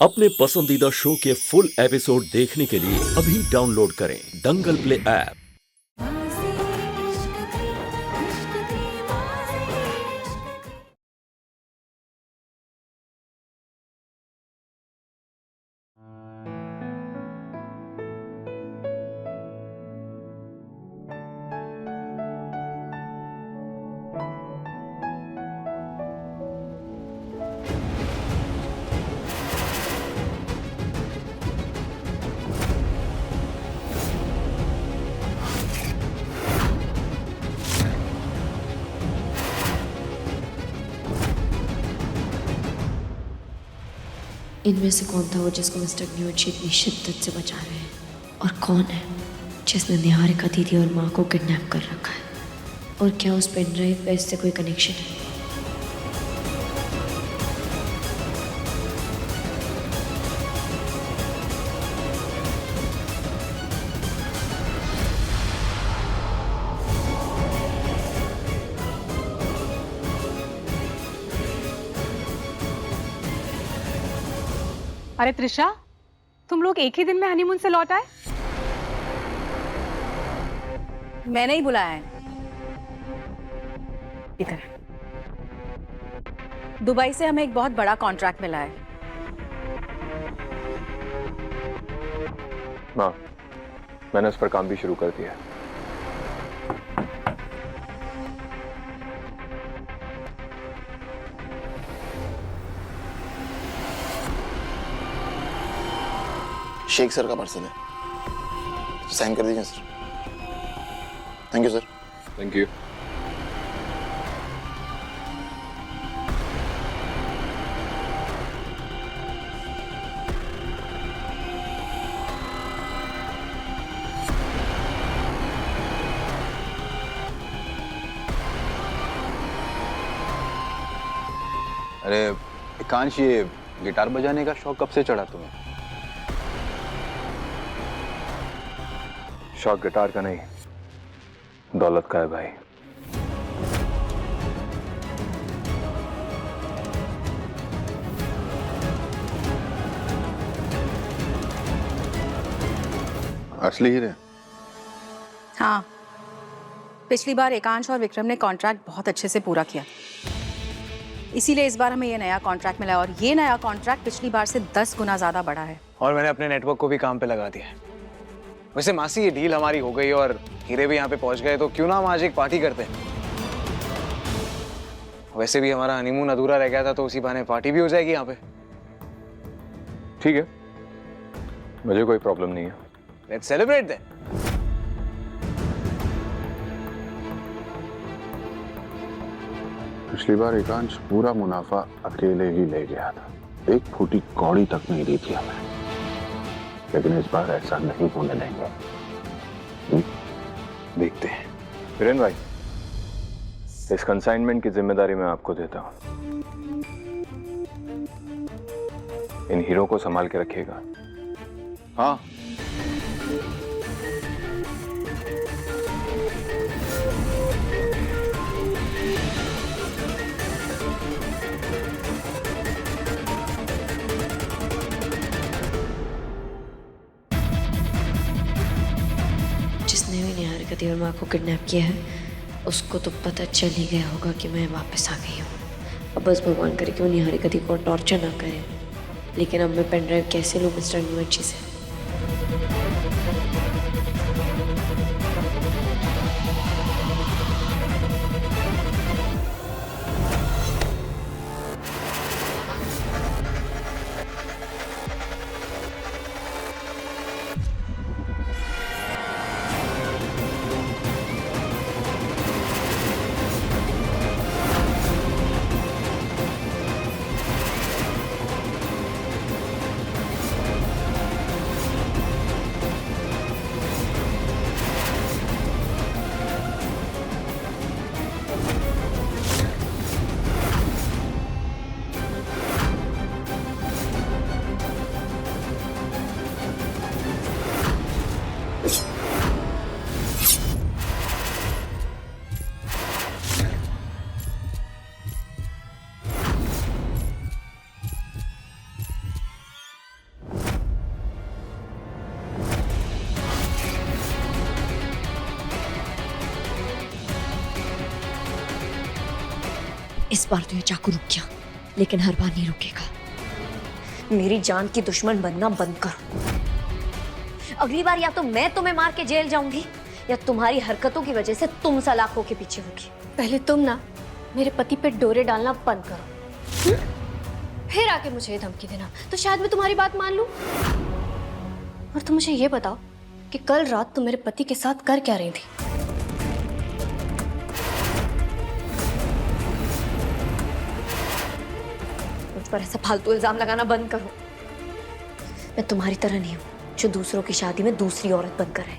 अपने पसंदीदा शो के फुल एपिसोड देखने के लिए अभी डाउनलोड करें दंगल प्ले ऐप। इनमें से कौन था वो जिसको मिस्टर न्यूची इतनी शिद्दत से बचा रहे हैं, और कौन है जिसने निहारिका दीदी और माँ को किडनैप कर रखा है, और क्या उस पेन ड्राइव का इससे कोई कनेक्शन है? अरे त्रिशा, तुम लोग एक ही दिन में हनीमून से लौट आए? मैंने ही बुलाया है। इधर दुबई से हमें एक बहुत बड़ा कॉन्ट्रैक्ट मिला है। माँ, मैंने उस पर काम भी शुरू कर दिया। शेख सर का पार्सल है, साइन कर दीजिए sir. Thank you sir. Thank you. अरे एकांश, ये गिटार बजाने का शौक कब से चढ़ा तुम्हें? शौक गिटार का नहीं, दौलत का है भाई। असली हीरे? हाँ, पिछली बार एकांश और विक्रम ने कॉन्ट्रैक्ट बहुत अच्छे से पूरा किया, इसीलिए इस बार हमें ये नया कॉन्ट्रैक्ट मिला है, और ये नया कॉन्ट्रैक्ट पिछली बार से 10 गुना ज्यादा बड़ा है। और मैंने अपने नेटवर्क को भी काम पे लगा दिया है। वैसे मासी, ये डील हमारी हो गई और हीरे भी यहाँ पे पहुंच गए, तो क्यों ना हम आज एक पार्टी करते हैं? वैसे भी हमारा हनीमून अधूरा रह गया था, तो उसी बहाने पार्टी भी हो जाएगी यहाँ पे। ठीक है, मुझे कोई प्रॉब्लम नहीं है। Let's celebrate then. पिछली बार एकांश पूरा मुनाफा अकेले ही ले गया था, एक फूटी कौड़ी तक नहीं दी थी हमें, लेकिन इस बार ऐसा नहीं होने देंगे। देखते हैं। वीरेन भाई, इस कंसाइनमेंट की जिम्मेदारी मैं आपको देता हूं। इन हीरो को संभाल के रखिएगा। हाँ, जिसने भी निहारिका दीदी और माँ को किडनैप किया है, उसको तो पता चल ही गया होगा कि मैं वापस आ गई हूँ। अब बस भगवान करे कि वो निहारिका दीदी को टॉर्चर ना करे। लेकिन अब मैं पेन ड्राइव कैसे लूँ मिस्टर न्यूची से? इस बार तो ये चाकू रुक गया, लेकिन हर बार नहीं रुकेगा। मेरी जान की दुश्मन बनना बंद करो। अगली बार या तो मैं तुम्हें मार के जेल जाऊंगी या तुम्हारी हरकतों की वजह से तुम सलाखों के पीछे होगी। पहले तुम ना मेरे पति पे डोरे डालना बंद करो, फिर आके मुझे धमकी देना, तो शायद मैं तुम्हारी बात मान लूं। और तुम मुझे ये बताओ कि कल रात तुम मेरे पति के साथ कर क्या रही थी? मुझ पर ऐसा फालतू इल्जाम लगाना बंद करो। मैं तुम्हारी तरह नहीं हूँ जो दूसरों की शादी में दूसरी औरत बनकर रहे।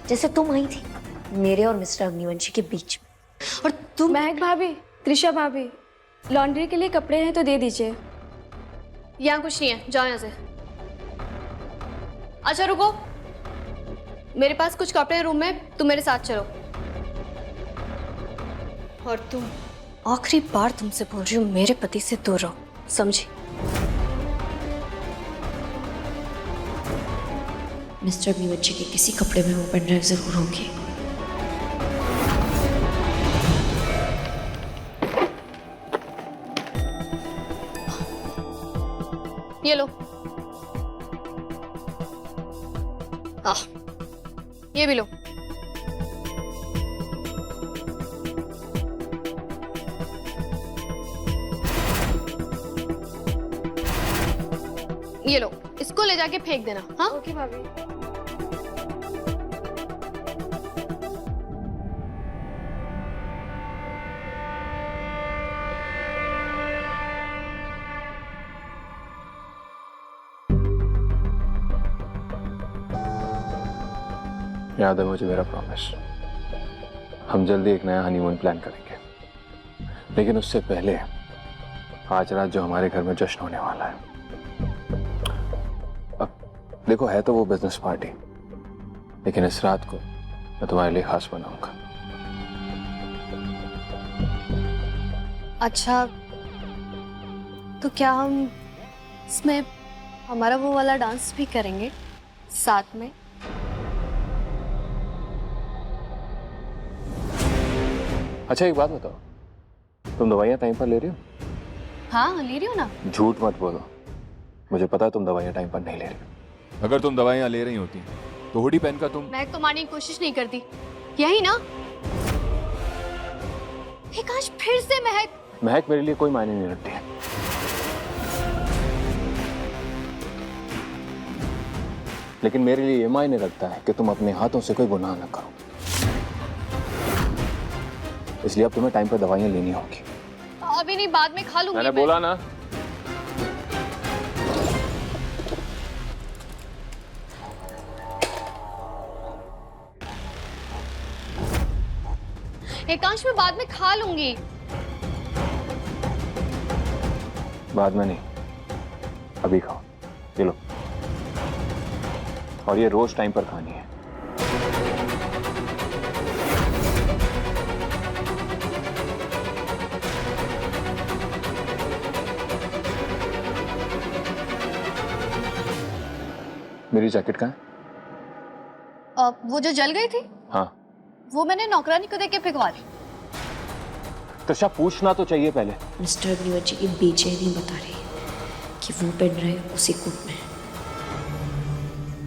जैसे तुम आई थी मेरे और मिस्टर अग्निवंशी के बीच में, और तुम। महक भाभी, त्रिशा भाभी, लॉन्ड्री के लिए कपड़े हैं तो दे दीजिए। यहाँ कुछ नहीं है, जाओ यहाँ से। अच्छा रुको, मेरे पास कुछ कपड़े हैं रूम में, तुम मेरे साथ चलो। और तुम, आखिरी बार तुमसे बोल रही हूँ, मेरे पति से दूर रहो, समझी? मिस्टर अग्निवंशी के किसी कपड़े में वो पेन ड्राइव जरूर होंगी। ये लो। ये भी लो। ये लो, इसको ले जाके फेंक देना। हाँ ओके भाभी। याद है मुझे मेरा प्रॉमिस। हम जल्दी एक नया हनीमून प्लान करेंगे, लेकिन उससे पहले आज रात जो हमारे घर में जश्न होने वाला है। अब देखो, है तो वो बिजनेस पार्टी, लेकिन इस रात को मैं तुम्हारे लिए खास बनाऊंगा। अच्छा, तो क्या हम इसमें हमारा वो वाला डांस भी करेंगे साथ में? अच्छा एक बात बताओ, तुम दवाइयाँ टाइम पर ले रही हो? हाँ ले रही हूँ ना। झूठ मत बोलो, मुझे पता है तुम दवाइयाँ टाइम पर नहीं ले रही हो। अगर तुम दवाइयाँ ले रही होती तो हुडी पहन कर तुम। महक तो मारने की कोशिश नहीं करती, यही ना? आज फिर से महक। महक मेरे लिए कोई मायने नहीं रखती है। लेकिन मेरे लिए ये मायने रखता है कि तुम अपने हाथों से कोई गुनाह न करो, इसलिए अब तुम्हें टाइम पर दवाइयाँ लेनी होगी। अभी नहीं, बाद में खा लूंगी। मैंने बोला ना। एकांश में बाद में खा लूंगी। बाद में नहीं, अभी खाओ। ये लो, और ये रोज टाइम पर खानी है। मेरी जैकेट कहाँ है? वो जो जल गई थी, हाँ, वो मैंने नौकरानी को देके फेंकवा दी। त्रिशा पूछना तो चाहिए पहले। मिस्टर अग्निवंशी की बेचैनी बता रही है कि वो पेन ड्राइव उसी कोट में है।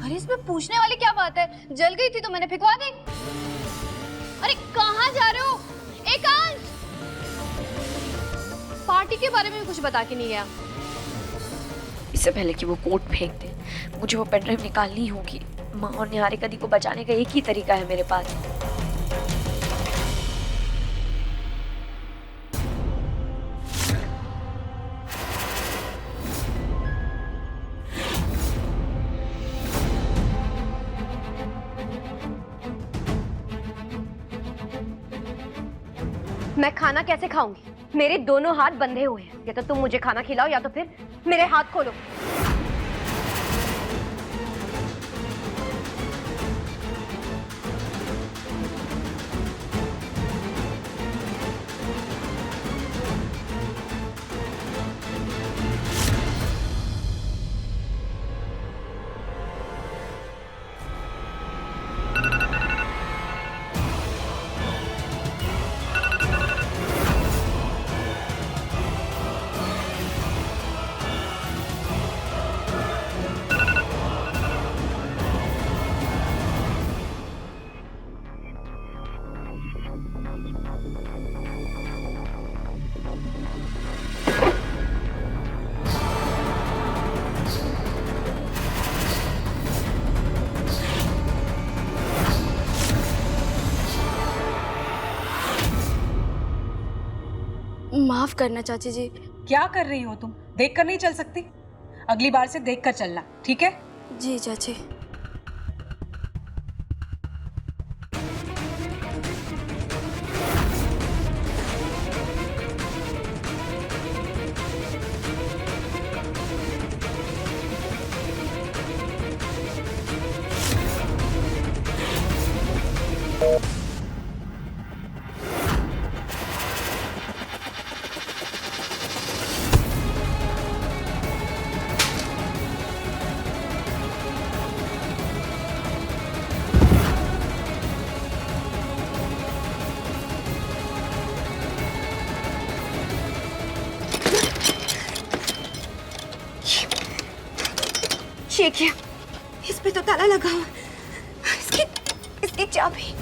अरे इसमें पूछने वाली क्या बात है? जल गई थी तो मैंने फेंकवा दी। अरे कहाँ जा रहे हो एकांश? पार्टी के बारे में भी कुछ बता के नहीं गया। इससे पहले कि वो कोट फेंक दे, मुझे वो पेन ड्राइव निकालनी होगी। माँ और निहारिका दी को बचाने का एक ही तरीका है मेरे पास। मैं खाना कैसे खाऊंगी? मेरे दोनों हाथ बंधे हुए हैं। या तो तुम मुझे खाना खिलाओ या तो फिर मेरे हाथ खोलो। माफ करना चाची जी। क्या कर रही हो तुम? देख कर नहीं चल सकती? अगली बार से देख कर चलना, ठीक है? जी चाची। ये क्या? इस पे तो ताला लगा हुआ। इसकी चाबी।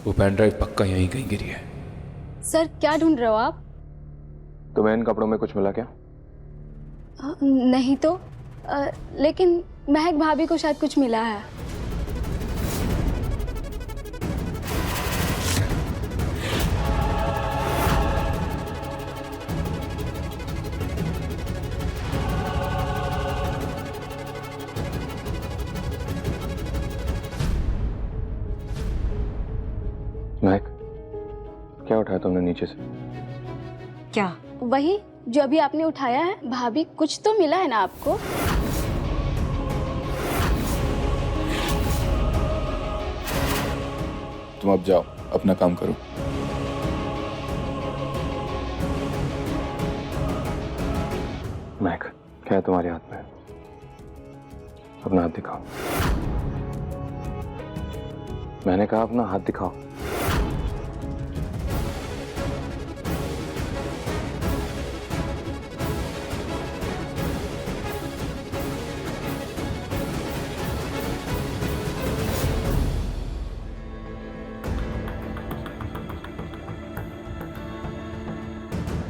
वो पेन ड्राइव पक्का यहीं कहीं गिरी है। सर क्या ढूंढ रहे हो आप? तुम्हें इन कपड़ों में कुछ मिला क्या? नहीं तो लेकिन महक भाभी को शायद कुछ मिला है। महक, क्या उठाया तुमने नीचे से? क्या? वही जो अभी आपने उठाया है। भाभी कुछ तो मिला है ना आपको? तुम अब जाओ, अपना काम करो। महक, क्या है तुम्हारे हाथ में? अपना हाथ दिखाओ। मैंने कहा अपना हाथ दिखाओ।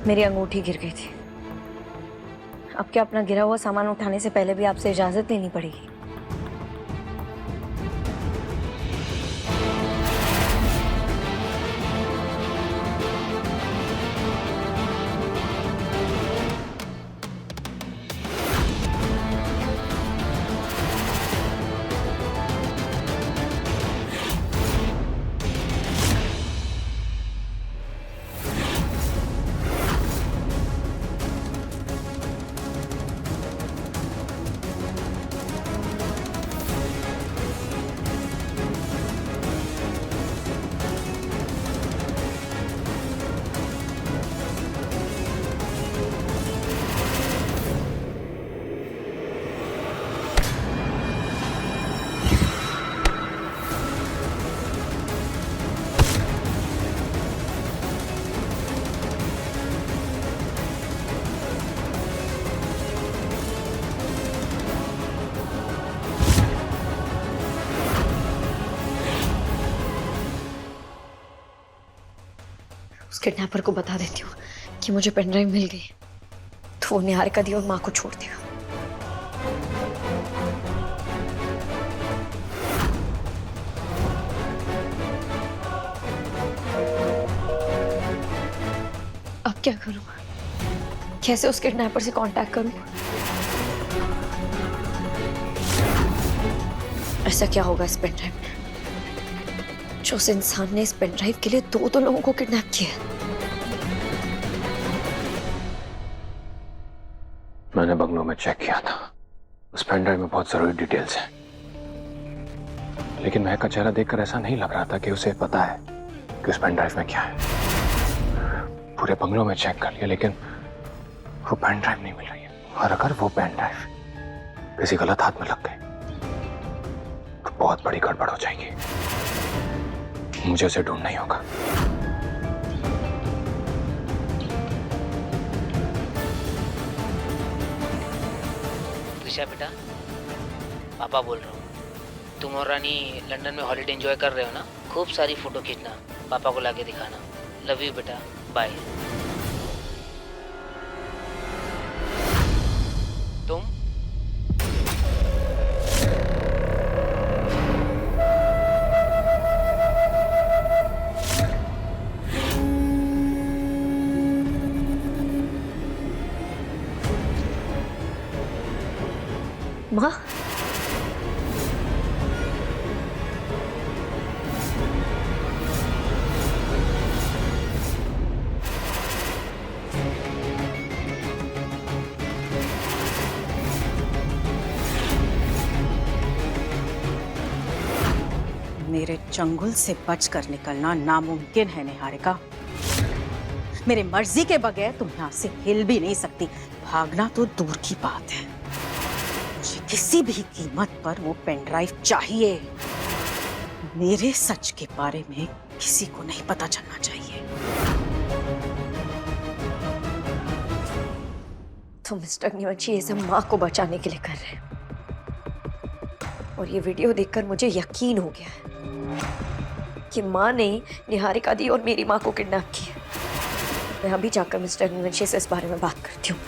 मेरी अंगूठी गिर गई थी। अब क्या अपना गिरा हुआ सामान उठाने से पहले भी आपसे इजाजत लेनी पड़ेगी? उस किडनैपर को बता देती हूँ कि मुझे पेनड्राइव मिल गई, तो वो निहारिका दी और माँ को छोड़ देगा। अब क्या करूँ? कैसे उस किडनैपर से कांटेक्ट करूँ? ऐसा क्या होगा इस पेनड्राइव में जो उस इंसान ने इस पेनड्राइव के लिए दो लोगों को किडनैप किया? मैंने बंगलों में चेक किया था, उस पेनड्राइव में बहुत जरूरी डिटेल्स हैं। लेकिन महक का चेहरा देखकर ऐसा नहीं लग रहा था कि उसे पता है कि उस पेनड्राइव में क्या है। पूरे बंगलों में चेक कर लिया लेकिन वो पेनड्राइव नहीं मिल रही है। और अगर वो पेनड्राइव किसी गलत हाथ में लग गई तो बहुत बड़ी गड़बड़ हो जाएगी। मुझे उसे ढूंढना ही होगा। त्रिशा बेटा, पापा बोल रहा हूँ। तुम और रानी लंदन में हॉलीडे एंजॉय कर रहे हो ना? खूब सारी फोटो खींचना, पापा को लाके दिखाना। लव यू बेटा, बाय। तुम माँ, मेरे चंगुल से बचकर निकलना नामुमकिन है निहारिका। मेरे मर्जी के बगैर तुम यहाँ से हिल भी नहीं सकती। भागना तो दूर की बात है, मुझे किसी भी कीमत पर वो पेन ड्राइव चाहिए। मेरे सच के बारे में किसी को नहीं पता चलना चाहिए। तो मिस्टर न्यूची ये सब माँ को बचाने के लिए कर रहे हैं, और ये वीडियो देखकर मुझे यकीन हो गया है कि माँ ने निहारिका दी और मेरी माँ को किडनैप किया। मैं अभी जाकर मिस्टर न्यूची से इस बारे में बात करती हूँ।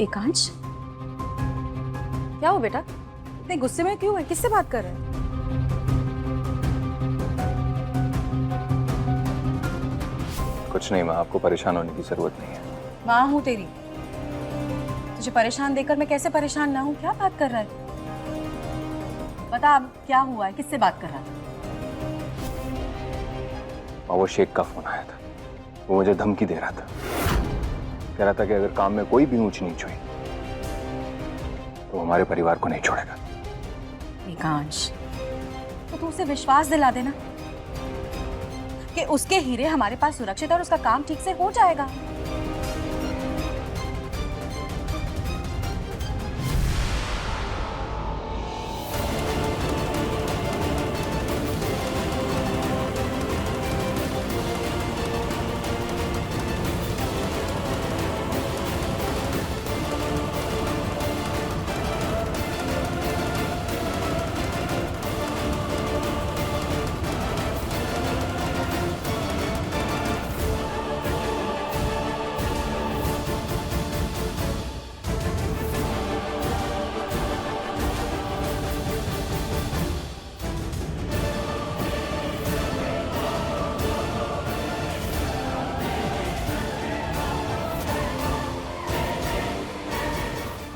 एकांश, क्या हो बेटा? इतने गुस्से में क्यों है? किससे बात कर रहे हैं? कुछ नहीं माँ, आपको परेशान होने की जरूरत नहीं है। माँ हूँ तेरी, तुझे परेशान देखकर मैं कैसे परेशान ना हूँ? क्या बात कर रहा है? बता अब क्या हुआ है, किससे बात कर रहा था? और वो शेख का फोन आया था, वो मुझे धमकी दे रहा था। कह रहा था कि अगर काम में कोई भी ऊंच नीच हुई तो हमारे परिवार को नहीं छोड़ेगा। एकांश, तो तू उसे विश्वास दिला देना कि उसके हीरे हमारे पास सुरक्षित और उसका काम ठीक से हो जाएगा।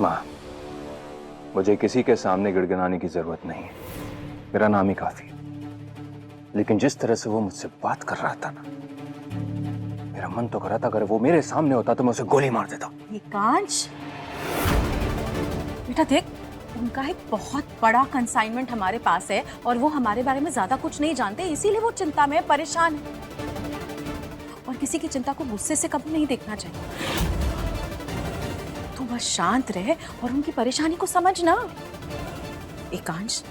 माँ, मुझे किसी के सामने गिड़गिड़ाने की जरूरत नहीं है, मेरा नाम ही काफी है। लेकिन जिस तरह से वो मुझसे बात कर रहा था ना, मेरा मन तो कर रहा था अगर वो मेरे सामने होता तो मैं उसे गोली मार देता। एकांश बेटा देख, उनका एक बहुत बड़ा कंसाइनमेंट हमारे पास है और वो हमारे बारे में ज्यादा कुछ नहीं जानते, इसीलिए वो चिंता में परेशान है। और किसी की चिंता को गुस्से से कभी नहीं देखना चाहिए। तू बस शांत रहे और उनकी परेशानी को समझना। एकांश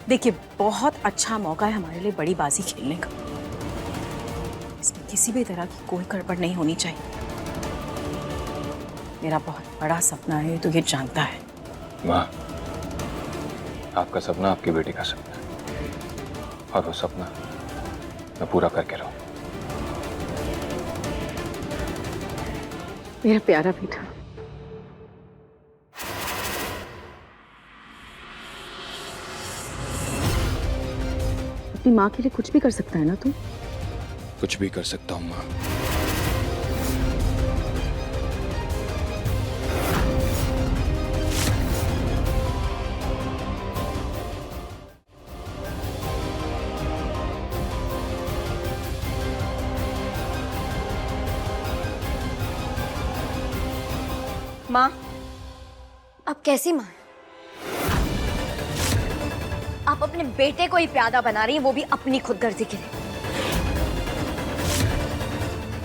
देखिए, बहुत अच्छा मौका है हमारे लिए बड़ी बाजी खेलने का। इसमें किसी भी तरह की कोई गड़बड़ नहीं होनी चाहिए। मेरा बहुत बड़ा सपना है, तो ये जानता है। माँ, आपका सपना आपकी बेटी का सपना है, और वो सपना मैं पूरा करके रहूं। मेरा प्यारा बेटा, अपनी माँ के लिए कुछ भी कर सकता है ना तू? कुछ भी कर सकता हूँ माँ। माँ, अब कैसी माँ? आप अपने बेटे को ही प्यादा बना रही हैं, वो भी अपनी खुदगर्जी के लिए।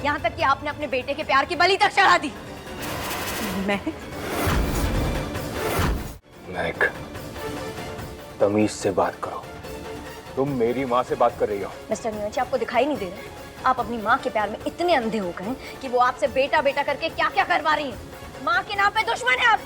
यहाँ तक कि आपने अपने बेटे के प्यार की बलि तक चढ़ा दी। मैं महक, तमीज से बात करो। तुम मेरी माँ से बात कर रही हो। मिस्टर न्यूची, आपको दिखाई नहीं दे रहा? आप अपनी माँ के प्यार में इतने अंधे हो गए कि वो आपसे बेटा बेटा करके क्या क्या करवा रही है। माँ के नाम पे दुश्मन है आप।